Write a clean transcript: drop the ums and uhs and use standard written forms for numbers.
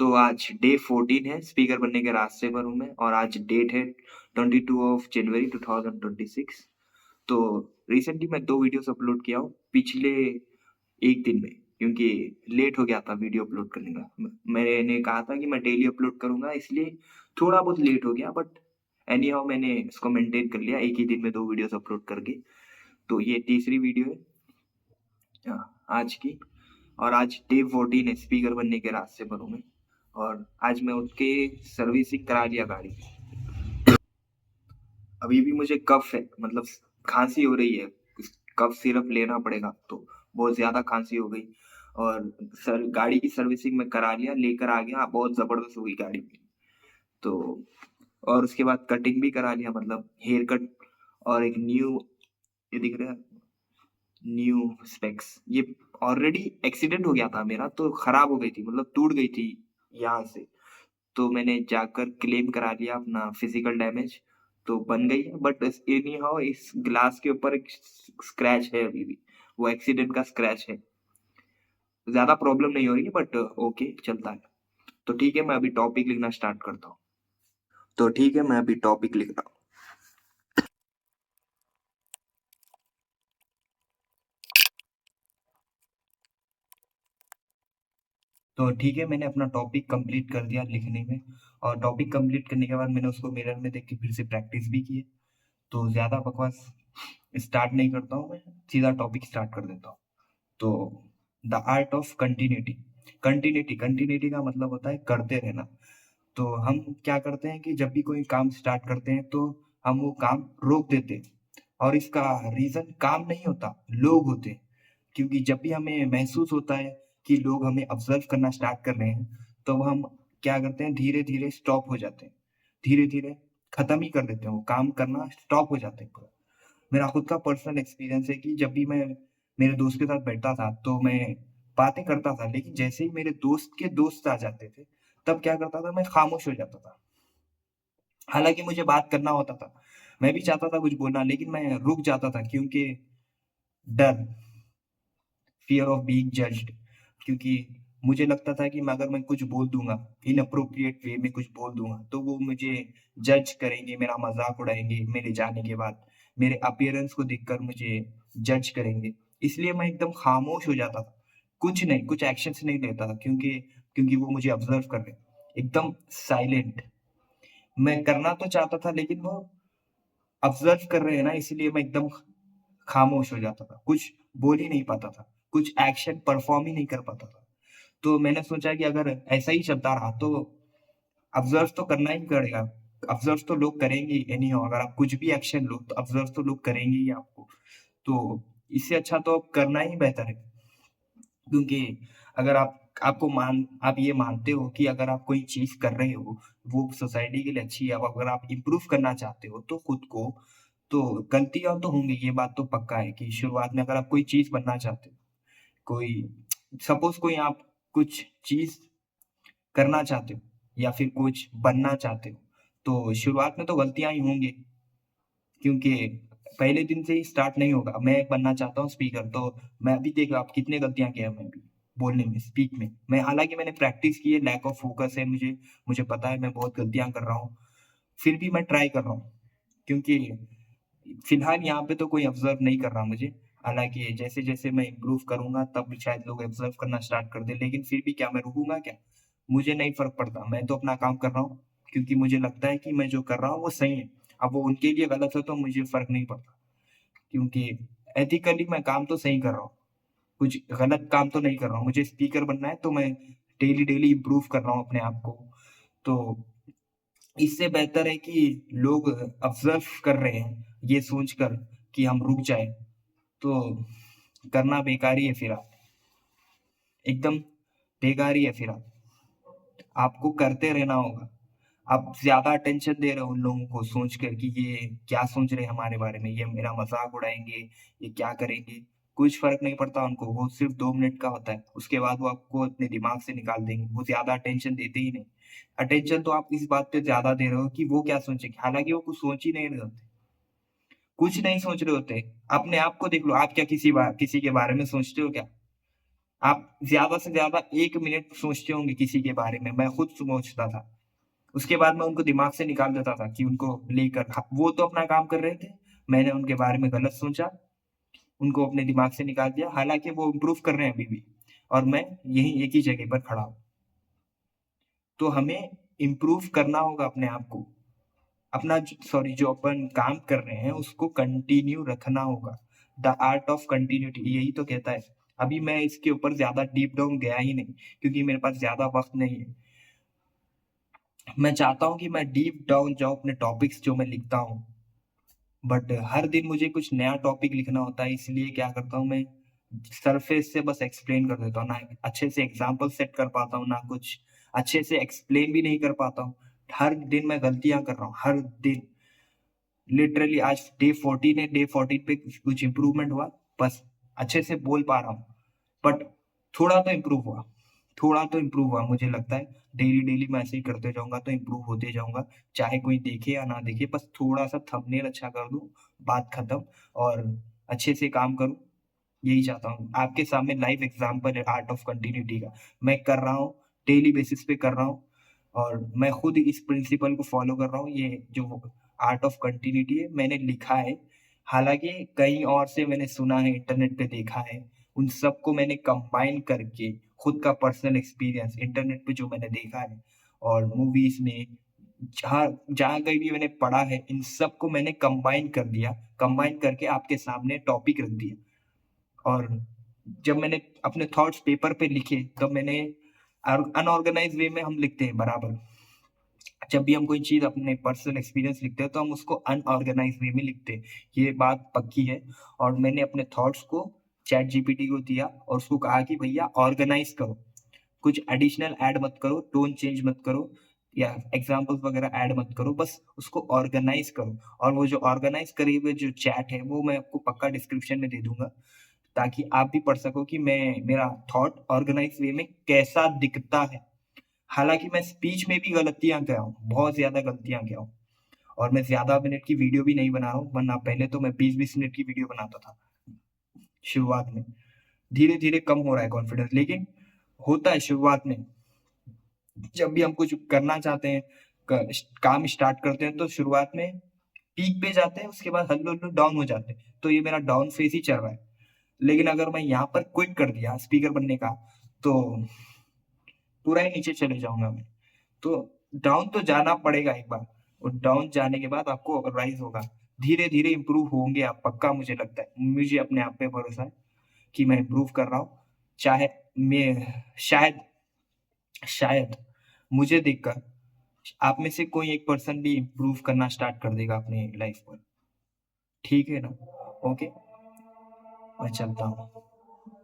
तो आज डे 14 है स्पीकर बनने के रास्ते पर हूँ मैं और आज डेट है 22 ऑफ जनवरी 2026। तो रिसेंटली मैं 2 वीडियोस अपलोड किया हूँ पिछले 1 दिन में, क्योंकि लेट हो गया था वीडियो अपलोड करने का। मैंने कहा था कि मैं डेली अपलोड करूँगा, इसलिए थोड़ा बहुत लेट हो गया, बट एनी हाउ मैंने इसको मेंटेन कर लिया एक ही दिन में 2 वीडियोस अपलोड करके। तो ये तीसरी वीडियो है आज की। और आज डे 14 है स्पीकर बनने के रास्ते पर हूँ मैं। और आज मैं उठ के सर्विसिंग करा लिया गाड़ी की। अभी भी मुझे कफ है, मतलब खांसी हो रही है, कफ सिरप लेना पड़ेगा, तो बहुत ज्यादा खांसी हो गई। और सर गाड़ी की सर्विसिंग में करा लिया, लेकर आ गया, बहुत जबरदस्त हो गई गाड़ी में। तो और उसके बाद कटिंग भी करा लिया, मतलब हेयर कट। और एक न्यू, ये दिख रहा है, न्यू स्पेक्स। ये ऑलरेडी एक्सीडेंट हो गया था मेरा, तो खराब हो गई थी, मतलब टूट गई थी यहाँ से। तो मैंने जाकर क्लेम करा लिया अपना फिजिकल डैमेज, तो बन गई है। बट एनी हाउ इस ग्लास के ऊपर एक स्क्रैच है अभी भी, वो एक्सीडेंट का स्क्रैच है। ज्यादा प्रॉब्लम नहीं हो रही है, बट ओके चलता है। तो ठीक है, मैं अभी टॉपिक लिखना स्टार्ट करता हूँ। तो ठीक है, मैं अभी टॉपिक लिख रहा हूँ। तो ठीक है, मैंने अपना टॉपिक कंप्लीट कर दिया लिखने में। और टॉपिक कंप्लीट करने के बाद मैंने उसको मिरर में देख के फिर से प्रैक्टिस भी की है। तो ज्यादा बकवास स्टार्ट नहीं करता हूँ मैं, सीधा टॉपिक स्टार्ट कर देता हूँ। तो the art of continuity. Continuity का मतलब होता है करते रहना। तो हम क्या करते हैं कि जब भी कोई काम स्टार्ट करते हैं तो हम वो काम रोक देते हैं। और इसका रीजन काम नहीं होता, लोग होते हैं। क्योंकि जब भी हमें महसूस होता है कि लोग हमें ऑब्जर्व करना स्टार्ट कर रहे हैं, तो हम क्या करते हैं, धीरे धीरे स्टॉप हो जाते हैं, धीरे धीरे खत्म ही कर देते हैं, वो काम करना स्टॉप हो जाते हैं पूरा। मेरा खुद का पर्सनल एक्सपीरियंस है कि जब भी मैं मेरे दोस्त के साथ बैठता था तो मैं बातें करता था, लेकिन जैसे ही मेरे दोस्त के दोस्त आ जाते थे, तब क्या करता था, मैं खामोश हो जाता था। हालांकि मुझे बात करना होता था, मैं भी चाहता था कुछ बोलना, लेकिन मैं रुक जाता था, क्योंकि डर, फियर ऑफ बीइंग जज्ड। क्योंकि मुझे लगता था कि अगर मैं कुछ बोल दूंगा, इनअप्रोप्रिएट वे में कुछ बोल दूंगा, तो वो मुझे जज करेंगे, मेरा मजाक उड़ाएंगे मेरे जाने के बाद, मेरे अपीयरेंस को देखकर मुझे जज करेंगे। इसलिए मैं एकदम खामोश हो जाता था, कुछ नहीं, कुछ एक्शंस नहीं लेता था, क्योंकि क्योंकि वो मुझे ऑब्जर्व कर रहे, एकदम साइलेंट। मैं करना तो चाहता था, लेकिन वो ऑब्जर्व कर रहे हैं ना, इसलिए मैं एकदम खामोश हो जाता था, कुछ बोल ही नहीं पाता था, कुछ एक्शन परफॉर्म ही नहीं कर पाता था। तो मैंने सोचा कि अगर ऐसा ही चलता रहा तो ऑब्जर्व तो करना ही पड़ेगा। ऑब्जर्व तो लोग करेंगे ही एनी हाउ, अगर आप कुछ भी एक्शन लो तो ऑब्जर्व तो लोग करेंगे ही आपको। तो इससे अच्छा तो अब करना ही बेहतर है। क्योंकि अगर आप ये मानते हो कि अगर आप कोई चीज कर रहे हो वो सोसाइटी के लिए अच्छी है, अब अगर आप इम्प्रूव करना चाहते हो तो खुद को, तो गलतियां तो होंगी, ये बात तो पक्का है कि शुरुआत में अगर आप कोई चीज बनना चाहते हो, कोई सपोज कोई आप कुछ चीज करना चाहते हो या फिर कुछ बनना चाहते हो, तो शुरुआत में तो गलतियां ही होंगी, क्योंकि पहले दिन से ही स्टार्ट नहीं होगा। मैं बनना चाहता हूँ स्पीकर, तो मैं अभी देख आप कितने गलतियां किया मैं अभी बोलने में, स्पीक में। मैं हालांकि मैंने प्रैक्टिस की है, लैक ऑफ फोकस है मुझे, मुझे पता है मैं बहुत गलतियां कर रहा हूँ, फिर भी मैं ट्राई कर रहा हूँ। क्योंकि फिलहाल यहाँ पे तो कोई ऑब्जर्व नहीं कर रहा मुझे। हालांकि जैसे जैसे मैं इम्प्रूव करूंगा तब शायद लोग ऑब्जर्व करना स्टार्ट कर दे, लेकिन फिर भी क्या मैं रुकूंगा क्या? मुझे नहीं फर्क पड़ता, मैं तो अपना काम कर रहा हूँ, क्योंकि मुझे लगता है कि मैं जो कर रहा हूँ वो सही है। अब वो उनके लिए गलत हो तो मुझे फर्क नहीं पड़ता, क्योंकि एथिकली मैं काम तो सही कर रहा हूँ, कुछ गलत काम तो नहीं कर रहा हूँ। मुझे स्पीकर बनना है, तो मैं डेली डेली इम्प्रूव कर रहा हूँ अपने आप को। तो इससे बेहतर है कि लोग ऑब्जर्व कर रहे हैं ये सोचकर कि हम रुक जाए, तो करना बेकार ही है फिर, एकदम बेकार ही है फिर। आपको करते रहना होगा। आप ज्यादा अटेंशन दे रहे हो उन लोगों को सोच कर कि ये क्या सोच रहे हैं हमारे बारे में, ये मेरा मजाक उड़ाएंगे, ये क्या करेंगे। कुछ फर्क नहीं पड़ता उनको, वो सिर्फ 2 मिनट का होता है, उसके बाद वो आपको अपने दिमाग से निकाल देंगे, वो ज्यादा अटेंशन देते ही नहीं। अटेंशन तो आप इस बात पे ज्यादा दे रहे हो कि वो क्या सोचेंगे, हालांकि वो कुछ सोच ही नहीं रहे होते, कुछ नहीं सोच रहे होते। अपने आप को देख लो, आप क्या किसी के बारे में सोचते हो क्या? आप ज़्यादा से ज़्यादा 1 मिनट सोचते होंगे किसी के बारे में, मैं खुद सोचता था। उसके बाद मैं उनको दिमाग से निकाल देता था कि उनको लेकर वो तो अपना काम कर रहे थे, मैंने उनके बारे में गलत सोचा, उनको अपने दिमाग से निकाल दिया, हालाँकि वो इम्प्रूव कर रहे हैं अभी भी और मैं यहीं एक ही जगह पर खड़ा हूँ। तो हमें इम्प्रूव करना होगा अपने आप को। अपना ज सॉरी जो अपन काम कर रहे हैं उसको कंटिन्यू रखना होगा। द आर्ट ऑफ कंटिन्यूटी यही तो कहता है। अभी मैं इसके ऊपर ज़्यादा डीप डाउन गया ही नहीं क्योंकि मेरे पास ज़्यादा वक़्त नहीं है। मैं चाहता हूँ कि मैं डीप डाउन जाऊँ अपने टॉपिक्स जो मैं लिखता हूँ। बट हर दिन मुझे कुछ नया टॉपिक लिखना होता है इसलिए क्या करता हूँ मैं सरफेस से बस एक्सप्लेन कर देता हूँ, ना अच्छे से एग्ज़ाम्पल सेट कर पाता हूँ, ना कुछ अच्छे से एक्सप्लेन भी नहीं कर पाता हूँ। हर दिन मैं गलतियाँ कर रहा हूँ, हर दिन। लिटरली आज डे 14 है, डे 14 पे कुछ इम्प्रूवमेंट हुआ, बस अच्छे से बोल पा रहा हूँ। बट थोड़ा तो इम्प्रूव हुआ, थोड़ा तो इम्प्रूव हुआ मुझे लगता है। डेली-डेली मैं ऐसे ही करते जाऊँगा तो इम्प्रूव होते जाऊँगा, चाहे कोई देखे या ना देखे, बस थोड़ा-सा थंबनेल अच्छा कर दूँ, बात खत्म और अच्छे से काम करूँ, यही चाहता हूँ। आपके सामने लाइव एग्ज़ाम्पल है आर्ट ऑफ कंटिन्यूटी का, मैं कर रहा हूँ, डेली बेसिस पे कर रहा हूँ और मैं खुद इस प्रिंसिपल को फ़ॉलो कर रहा हूँ। ये जो आर्ट ऑफ कंटिन्यूटी है, मैंने लिखा है, हालाँकि कहीं और से मैंने सुना है, इंटरनेट पे देखा है, उन सबको मैंने कंबाइन करके खुद का पर्सनल एक्सपीरियंस इंटरनेट पे जो मैंने देखा है और मूवीज़ में जहाँ जहाँ कहीं भी मैंने पढ़ा है, इन सबको मैंने कंबाइन कर दिया, कंबाइन करके आपके सामने टॉपिक रख दिया। और जब मैंने अपने थॉट्स पेपर पे लिखे, तब मैंने अनऑर्गेनाइज़ वे में हम लिखते हैं बराबर। जब भी हम कोई चीज़ अपने पर्सनल एक्सपीरियंस लिखते हैं, तो हम उसको अनऑर्गेनाइज़ वे में लिखते हैं। ये बात पक्की है और मैंने अपने थॉट्स को चैट जीपीटी को दिया और उसको कहा कि भैया ऑर्गेनाइज़ करो। कुछ एडिशनल ऐड मत करो, टोन चेंज मत करो या एग्ज़ाम्पल्स वगैरह ऐड मत करो, बस उसको ऑर्गेनाइज़ करो और वो जो ऑर्गेनाइज़ करे हुए जो चैट है, वो मैं आपको पक्का डिस्क्रिप्शन में दे दूँगा, ताकि आप भी पढ़ सको कि मेरा थॉट ऑर्गेनाइज़ वे में कैसा दिखता है। हालाँकि मैं स्पीच में भी गलतियाँ कर रहा हूँ, बहुत ज़्यादा गलतियाँ किया हूँ और मैं ज़्यादा मिनट की वीडियो भी नहीं बना रहा हूँ, वरना पहले तो मैं 20-20 मिनट की वीडियो बनाता था, शुरुआत में। धीरे-धीरे कम हो रहा है कॉन्फिडेंस, लेकिन होता है शुरुआत में। जब भी हम कुछ करना चाहते हैं, काम स्टार्ट करते हैं, तो शुरुआत में पीक पे जाते हैं, उसके बाद हल्लू-हल्लू डाउन हो जाते हैं। तो ये मेरा डाउन फेज़ ही चल रहा है। लेकिन अगर मैं यहाँ पर क्विट कर दिया स्पीकर बनने का, तो पूरा ही नीचे चले जाऊँगा मैं। तो डाउन तो जाना पड़ेगा एक बार और डाउन जाने के बाद आपको राइज़ होगा। धीरे-धीरे इम्प्रूव होंगे आप, पक्का मुझे लगता है। मुझे अपने आप पे भरोसा है कि मैं इम्प्रूव कर रहा हूँ। चाहे मैं शायद शायद मुझे देखकर आप में से कोई एक पर्सन भी इम्प्रूव करना स्टार्ट कर देगा अपनी लाइफ़ पर। ठीक है ना? ओके, मैं चलता हूँ।